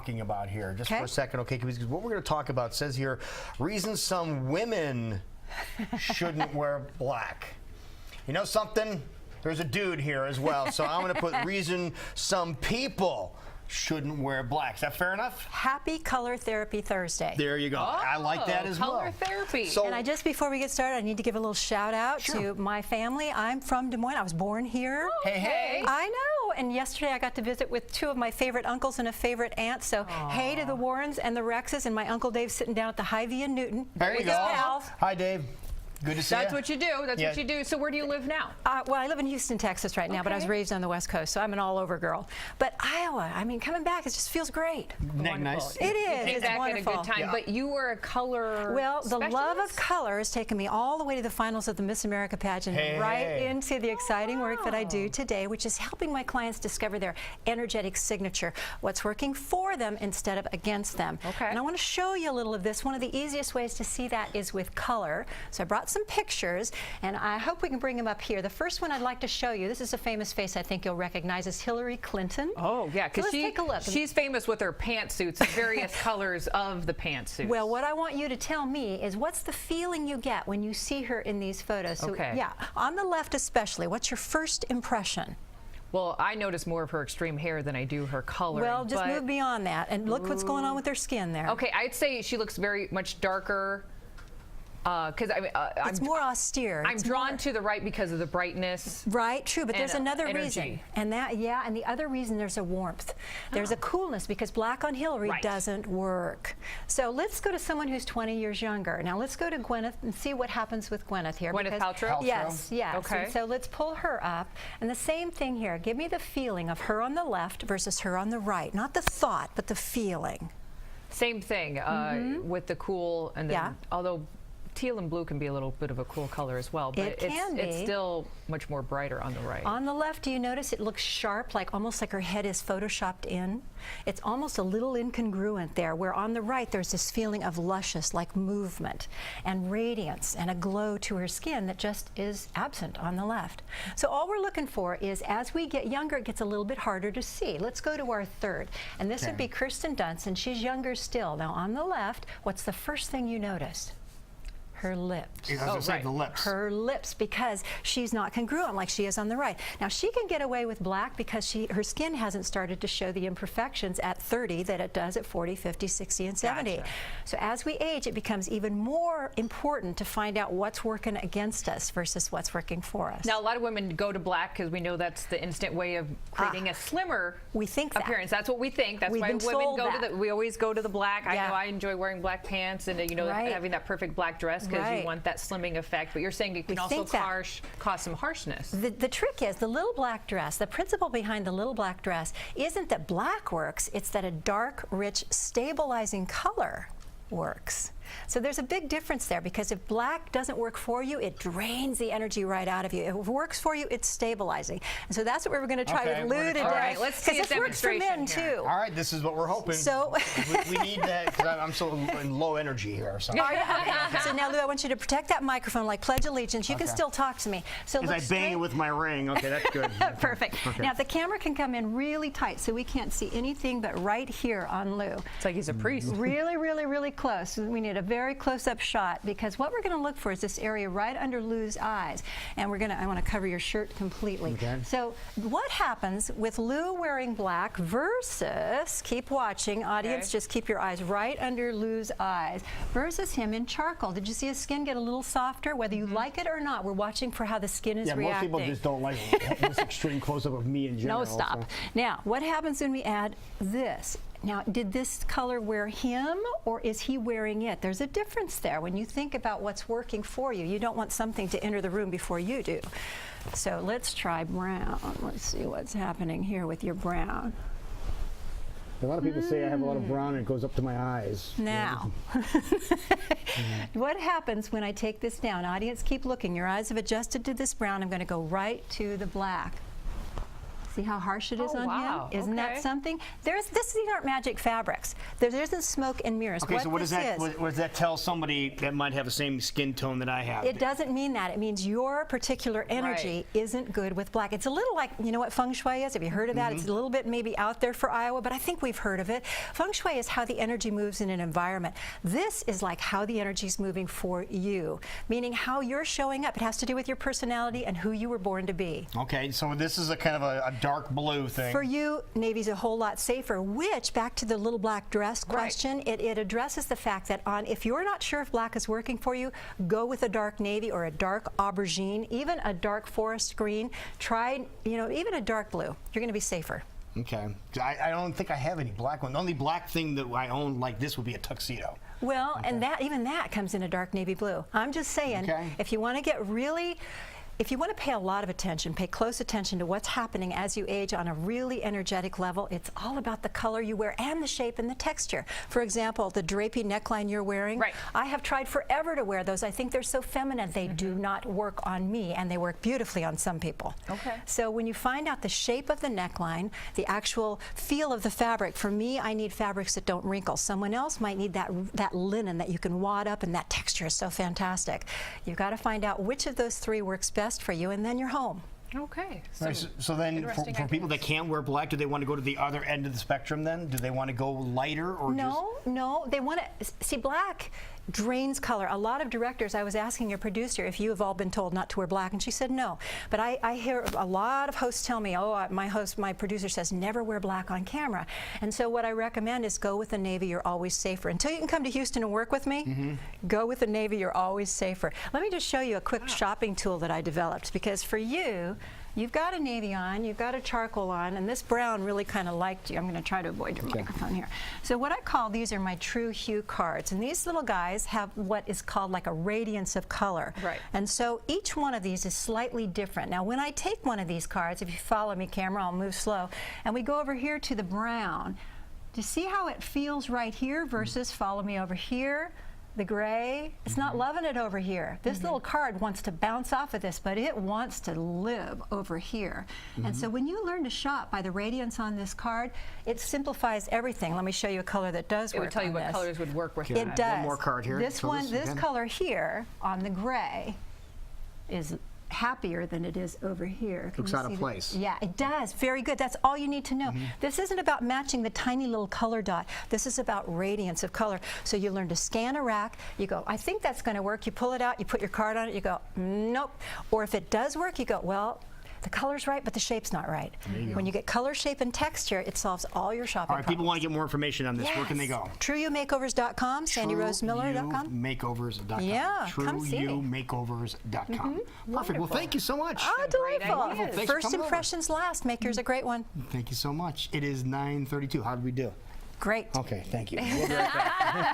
talking about here just for a second, okay? Because what we're going to talk about says here, reasons some women shouldn't wear black. You know something? There's a dude here as well, so I'm going to put reason some people shouldn't wear black. Is that fair enough? Happy Color Therapy Thursday. There you go. I like that as well. Color therapy. So, and before we get started, I need to give a little shout out to my family. I'm from Des Moines. I was born here. Hey, hey. I know. And yesterday I got to visit with two of my favorite uncles and a favorite aunt. So hey to the Warrens and the Rexes, and my Uncle Dave's sitting down at the Hy-Vee in Newton. There you go. Hi, Dave. Good to see you. That's what you do. That's what you do. So where do you live now? Well, I live in Houston, Texas right now, but I was raised on the West Coast, so I'm an all-over girl. But Iowa, I mean, coming back, it just feels great. Nice. It is. Came It's back wonderful. at a good time. But you were a color the love of specialist? color has taken me all the way to the finals of the Miss America pageant, into the exciting work that I do today, which is helping my clients discover their energetic signature, what's working for them instead of against them. And I want to show you a little of this. One of the easiest ways to see that is with color. So I brought some pictures, and I hope we can bring them up here. The first one I'd like to show you, this is a famous face I think you'll recognize, is Hillary Clinton. Oh, yeah, because take a look. She's famous with her pantsuits and various colors of the pantsuits. Well, what I want you to tell me is what's the feeling you get when you see her in these photos. So, yeah, on the left especially, what's your first impression? Well, I notice more of her extreme hair than I do her color. Well, just move beyond that and look what's going on with her skin there. Okay, I'd say she looks very much darker. Because it's more austere. I'm drawn to the right because of the brightness. Right, true, but there's another energy. reason. And and the other reason, there's a warmth. There's a coolness, because black on Hillary doesn't work. So let's go to someone who's 20 years younger. Now let's go to Gwyneth and see what happens with Gwyneth here. Gwyneth Paltrow? Yes, yes. Okay. And so let's pull her up. And the same thing here. Give me the feeling of her on the left versus her on the right. Not the thought, but the feeling. Same thing with the cool, and then although teal and blue can be a little bit of a cool color as well, but it's still much more brighter on the right. On the left, do you notice it looks sharp, like almost like her head is photoshopped in? It's almost a little incongruent there, where on the right there's this feeling of luscious, like movement and radiance and a glow to her skin that just is absent on the left. So all we're looking for is, as we get younger, it gets a little bit harder to see. Let's go to our third, and this would be Kirsten Dunst, and she's younger still. Now on the left, what's the first thing you notice? Her lips. I was going to say the lips. Her lips, because she's not congruent like she is on the right. Now she can get away with black because her skin hasn't started to show the imperfections at 30 that it does at 40, 50, 60, and 70. Gotcha. So as we age, it becomes even more important to find out what's working against us versus what's working for us. Now a lot of women go to black because we know that's the instant way of creating a slimmer appearance. That's what we think. That's why women go to we always go to the black. I know I enjoy wearing black pants and having that perfect black dress, because you want that slimming effect, but you're saying it can also cause some harshness. The trick is the little black dress. The principle behind the little black dress isn't that black works, it's that a dark, rich, stabilizing color works. So there's a big difference there, because if black doesn't work for you, it drains the energy right out of you. If it works for you, it's stabilizing. And so that's what we're going to try with Lou today. All right, let's see a demonstration. This works for men too. All right, this is what we're hoping. So we need that, because I'm so in low energy here. So. Okay. So now, Lou, I want you to protect that microphone like Pledge Allegiance. You can still talk to me. So as I bang it with my ring. Okay, that's good. Perfect. Now, if the camera can come in really tight so we can't see anything but right here on Lou. It's like he's a priest. Really, really, really close. We need a very close-up shot, because what we're going to look for is this area right under Lou's eyes, and I want to cover your shirt completely. So what happens with Lou wearing black versus, keep watching, audience, just keep your eyes right under Lou's eyes, versus him in charcoal. Did you see his skin get a little softer? Whether you like it or not, we're watching for how the skin is reacting. Most people just don't like this extreme close-up of me in general. No, stop. So. Now, what happens when we add this? Now, did this color wear him, or is he wearing it? There's a difference there when you think about what's working for you. You don't want something to enter the room before you do. So let's try brown. Let's see what's happening here with your brown. A lot of people say I have a lot of brown and it goes up to my eyes. Now, what happens when I take this down? Audience, keep looking. Your eyes have adjusted to this brown. I'm going to go right to the black. See how harsh it is on wow. him? Isn't that something? These aren't magic fabrics. There isn't smoke and mirrors. Okay, what so what does that tell somebody that might have the same skin tone that I have? It doesn't mean that. It means your particular energy isn't good with black. It's a little like, you know what feng shui is? Have you heard of that? It's a little bit maybe out there for Iowa, but I think we've heard of it. Feng shui is how the energy moves in an environment. This is like how the energy is moving for you, meaning how you're showing up. It has to do with your personality and who you were born to be. Okay, so this is a kind of a dark blue thing. For you, navy's a whole lot safer, which, back to the little black dress question, it addresses the fact that if you're not sure if black is working for you, go with a dark navy or a dark aubergine, even a dark forest green. Try, even a dark blue. You're going to be safer. Okay. I don't think I have any black one. The only black thing that I own like this would be a tuxedo. Well, and even that comes in a dark navy blue. I'm just saying, if you want to get really... If you want to pay a lot of attention, pay close attention to what's happening as you age on a really energetic level, it's all about the color you wear and the shape and the texture. For example, the drapey neckline you're wearing, I have tried forever to wear those. I think they're so feminine. They do not work on me, and they work beautifully on some people. Okay. So when you find out the shape of the neckline, the actual feel of the fabric, for me, I need fabrics that don't wrinkle. Someone else might need that linen that you can wad up, and that texture is so fantastic. You've got to find out which of those three works best for you, and then you're home. Okay. So then for people that can't wear black, do they want to go to the other end of the spectrum then? Do they want to go lighter or No, they want to see black drains color. A lot of directors, I was asking your producer if you have all been told not to wear black, and she said no. But I hear a lot of hosts tell me, my producer says never wear black on camera. And so what I recommend is go with a navy, you're always safer. Until you can come to Houston and work with me, go with a navy, you're always safer. Let me just show you a quick shopping tool that I developed, because for you, you've got a navy on, you've got a charcoal on, and this brown really kind of liked you. I'm going to try to avoid your microphone here. So what I call, these are my true hue cards, and these little guys have what is called like a radiance of color. Right. And so each one of these is slightly different. Now when I take one of these cards, if you follow me, camera, I'll move slow, and we go over here to the brown, do you see how it feels right here versus follow me over here? The gray, it's not loving it over here. This little card wants to bounce off of this, but it wants to live over here. And so when you learn to shop by the radiance on this card, it simplifies everything. Let me show you a color that does work. It would tell you what colors would work with it. Does. One more card here. This color here on the gray is happier than it is over here. Looks out of place. Yeah, it does. Very good. That's all you need to know. This isn't about matching the tiny little color dot. This is about radiance of color. So you learn to scan a rack. You go, I think that's going to work. You pull it out. You put your card on it. You go, nope. Or if it does work, you go, well, the color's right, but the shape's not right. When you get color, shape, and texture, it solves all your shopping problems. People want to get more information on this. Where can they go? TrueYouMakeovers.com, SandyRoseMiller.com. TrueYouMakeovers.com. Yeah, come see me. TrueYouMakeovers.com. Perfect. Well, thank you so much. Oh, delightful. First impressions last. Make yours a great one. Thank you so much. It is 9:32. How did we do? Great. Okay, thank you. We'll be right back.